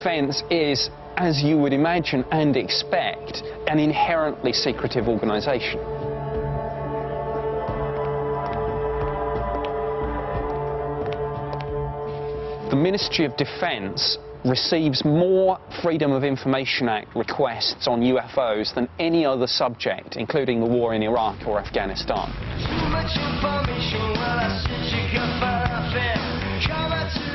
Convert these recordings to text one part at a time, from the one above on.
Defence is, as you would imagine and expect, an inherently secretive organisation. The Ministry of Defence receives more Freedom of Information Act requests on UFOs than any other subject, including the war in Iraq or Afghanistan.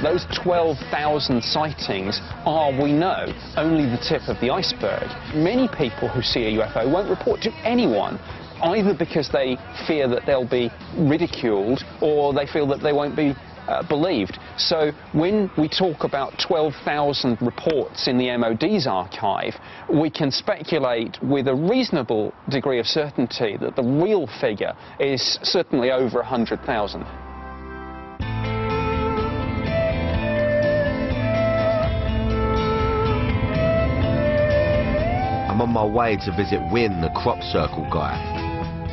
Those 12,000 sightings are, we know, only the tip of the iceberg. Many people who see a UFO won't report to anyone, either because they fear that they'll be ridiculed or they feel that they won't be believed. So when we talk about 12,000 reports in the MOD's archive, we can speculate with a reasonable degree of certainty that the real figure is certainly over 100,000. I'm on my way to visit Wynne, the crop circle guy.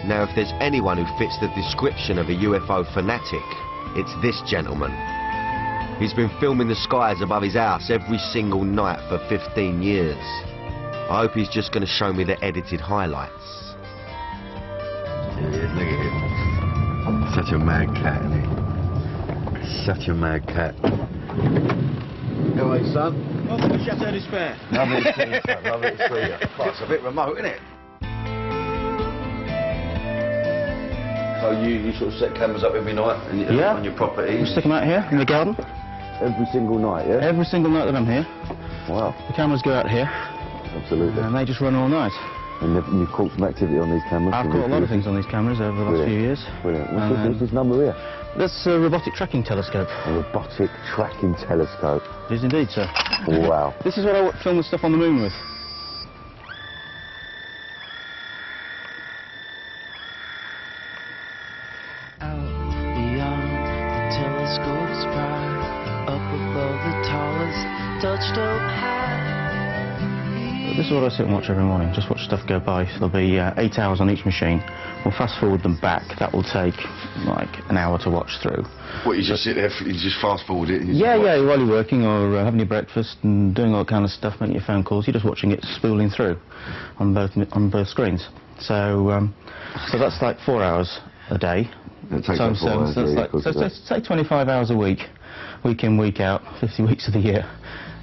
Now, if there's anyone who fits the description of a UFO fanatic, it's this gentleman. He's been filming the skies above his house every single night for 15 years. I hope he's just going to show me the edited highlights. Yeah, look at him. Such a mad cat, isn't he? Such a mad cat. Go away, son. Welcome to Chateau d'Espair. Lovely to see you, son. Lovely to see you. Well, it's a bit remote, isn't it? So you sort of set cameras up every night on your property? We stick them out here in the garden. Every single night, yeah? Every single night that I'm here. Wow. The cameras go out here. Absolutely. And they just run all night. And you've caught some activity on these cameras? I've caught a lot of things on these cameras over the last few years. Brilliant. What's this number here? That's a robotic tracking telescope. A robotic tracking telescope. It is indeed, sir. Wow. This is what I film the stuff on the moon with. This is what I sit and watch every morning, just watch stuff go by. So there'll be 8 hours on each machine. We'll fast forward them back. That will take like an hour to watch through. What, you just sit there, you just fast forward it? Yeah, while you're working or having your breakfast and doing all that kind of stuff, making your phone calls, you're just watching it spooling through on both screens. So that's like 4 hours a day. It takes like 4 hours, so say 25 hours a week, week in, week out, 50 weeks of the year.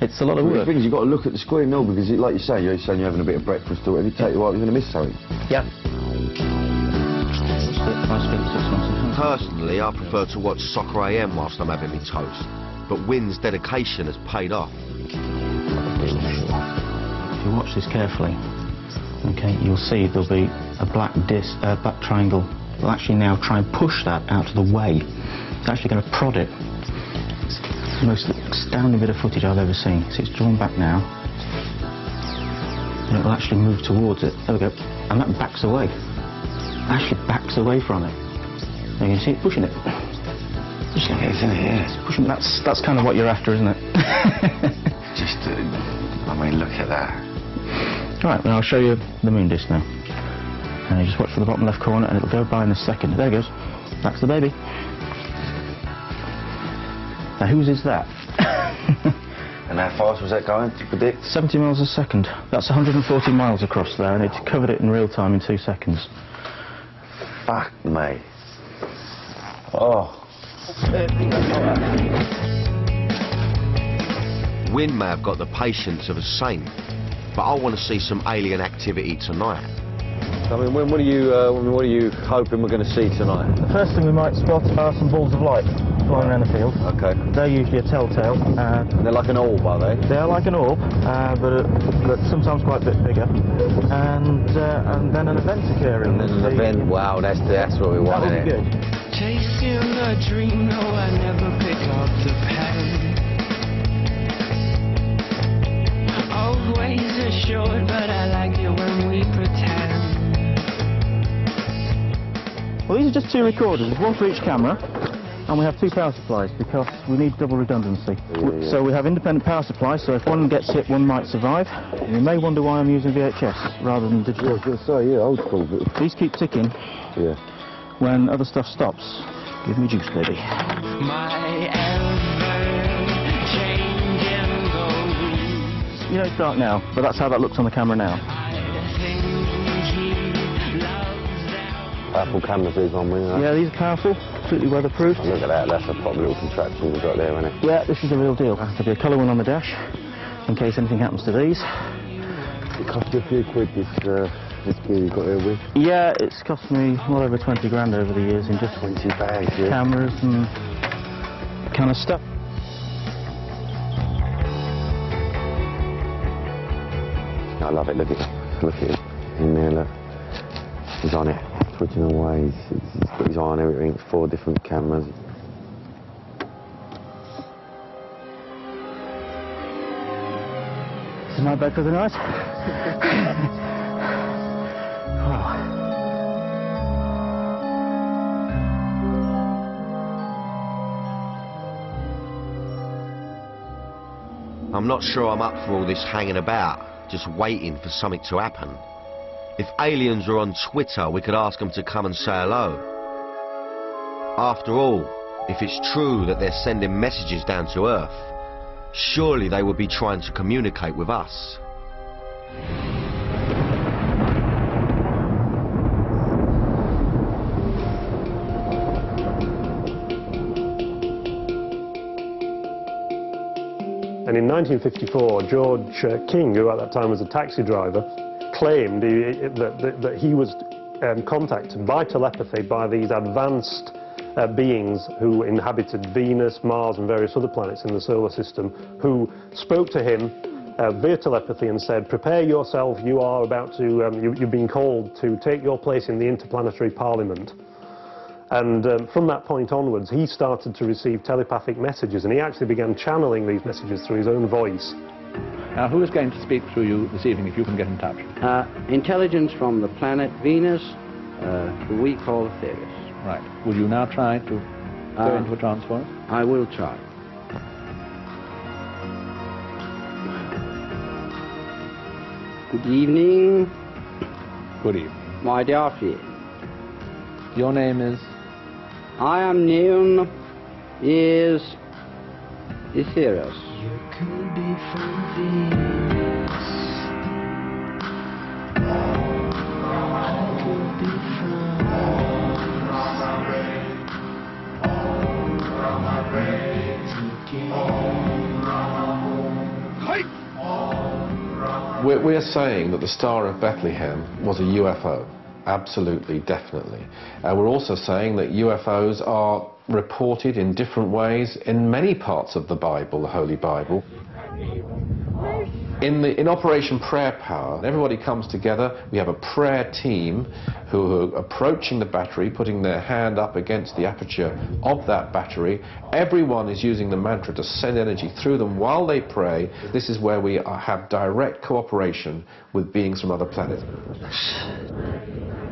It's a lot of work. The thing is, you've got to look at the screen, no, because like you say, you're having a bit of breakfast or whatever, you take a while, you're going to miss something. Yeah. Personally, I prefer to watch Soccer AM whilst I'm having my toast, but Wynne's dedication has paid off. If you watch this carefully, okay, you'll see there'll be a black disc, black triangle. We'll actually now try and push that out of the way. It's actually going to prod it. It's the most astounding bit of footage I've ever seen. See, it's drawn back now, and it will actually move towards it. There we go, and that backs away. It actually backs away from it. Now you can see it pushing it. Pushing it, isn't it? Yeah. It's pushing. That's kind of what you're after, isn't it? Just, I mean, look at that. Right, now I'll show you the moon disc now. And you just watch for the bottom left corner, and it'll go by in a second. There it goes. That's the baby. Now, whose is that? And how fast was that going, to predict? 70 miles a second. That's 140 miles across there, and it covered it in real time in 2 seconds. Fuck me. Oh. Wynne may have got the patience of a saint, but I want to see some alien activity tonight. I mean, what are you hoping we're going to see tonight? The first thing we might spot are some balls of light flying around the field. Okay. They're usually a telltale. They're like an orb, are they? They are like an orb, but sometimes quite a bit bigger. And then an event occurring. And then an event. Wow, that's what we want. That would be good. Chasing a dream, no, I never pick up the pen. Always assured, but I like it when we pretend. Well, these are just 2 recorders. There's one for each camera, and we have 2 power supplies because we need double redundancy. Yeah. So we have independent power supplies, so if one gets hit, one might survive. You may wonder why I'm using VHS rather than digital. Yeah, old school. These keep ticking. Yeah. When other stuff stops. Give me juice, baby. My ever-changing goals. You know it's dark now, but that's how that looks on the camera now. Powerful cameras these on, you know. Yeah, these are powerful, completely weatherproof. Oh, look at that, that's a proper little contraption we've got there, isn't it? Yeah, this is the real deal. There'll be a colour one on the dash, in case anything happens to these. It cost you a few quid, this gear you got here with? Yeah, it's cost me well over 20 grand over the years in just 20 bags, yeah. cameras and kind of stuff. I love it, look at it in there, look. He's on it, twitching away, he's got his eye on everything, 4 different cameras. This is my bed for the night. I'm not sure I'm up for all this hanging about, just waiting for something to happen. If aliens are on Twitter, we could ask them to come and say hello. After all, if it's true that they're sending messages down to Earth, surely they would be trying to communicate with us. And in 1954, George King, who at that time was a taxi driver, claimed that he was contacted by telepathy by these advanced beings who inhabited Venus, Mars and various other planets in the solar system, who spoke to him via telepathy and said, prepare yourself, you are about to, you've been called to take your place in the Interplanetary Parliament. And from that point onwards, he started to receive telepathic messages, and he actually began channeling these messages through his own voice. Now, who is going to speak to you this evening, if you can get in touch? Intelligence from the planet Venus, who we call Ethereus. Right. Will you now try to go into a trance for us? I will try. Good evening. Good evening. My dear friend. Your name is? I am known as Ethereus. You could be from Venus. I could be We're saying that the Star of Bethlehem was a UFO. Absolutely, definitely. We're also saying that UFOs are reported in different ways in many parts of the Bible, the Holy Bible. In Operation Prayer Power, everybody comes together. We have a prayer team who are approaching the battery, putting their hand up against the aperture of that battery. Everyone is using the mantra to send energy through them while they pray. This is where we have direct cooperation with beings from other planets.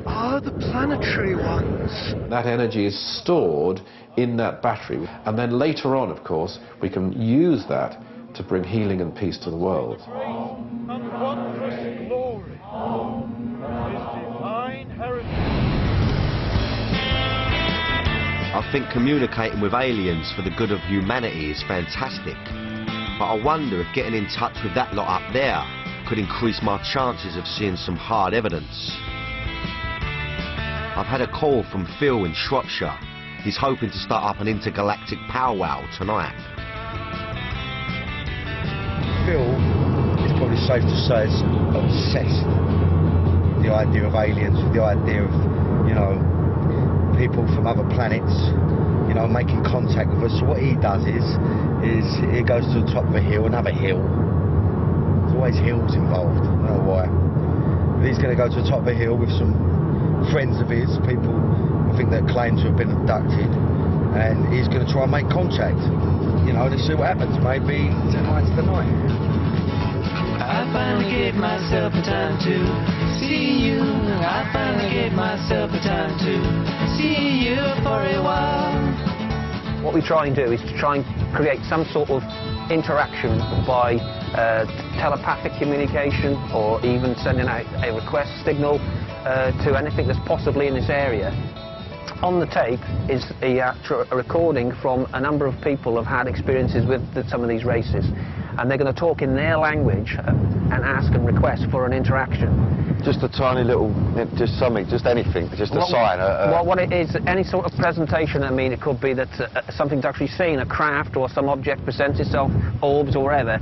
Are the planetary ones? That energy is stored in that battery, and then later on, of course, we can use that to bring healing and peace to the world. And wondrous glory. His divine heritage. I think communicating with aliens for the good of humanity is fantastic, but I wonder if getting in touch with that lot up there could increase my chances of seeing some hard evidence. I've had a call from Phil in Shropshire. He's hoping to start up an intergalactic powwow tonight. Phil, it's probably safe to say, is obsessed with the idea of aliens, with the idea of, you know, people from other planets, you know, making contact with us. So what he does is he goes to the top of a hill, another hill. There's always hills involved, I don't know why. But he's going to go to the top of a hill with some friends of his, people I think that claim to have been abducted, and he's going to try and make contact. You know, let's see what happens. Maybe tonight's the night. I finally gave myself a time to see you. I finally gave myself a time to see you for a while. What we try and do is to try and create some sort of interaction by telepathic communication, or even sending out a request signal to anything that's possibly in this area. On the tape is a recording from a number of people who've had experiences with some of these races. and they're going to talk in their language and ask and request for an interaction. Just a tiny little, just something, just anything, just a sign. Well, what it is, any sort of presentation, I mean, it could be that something's actually seen, a craft or some object presents itself, orbs or whatever.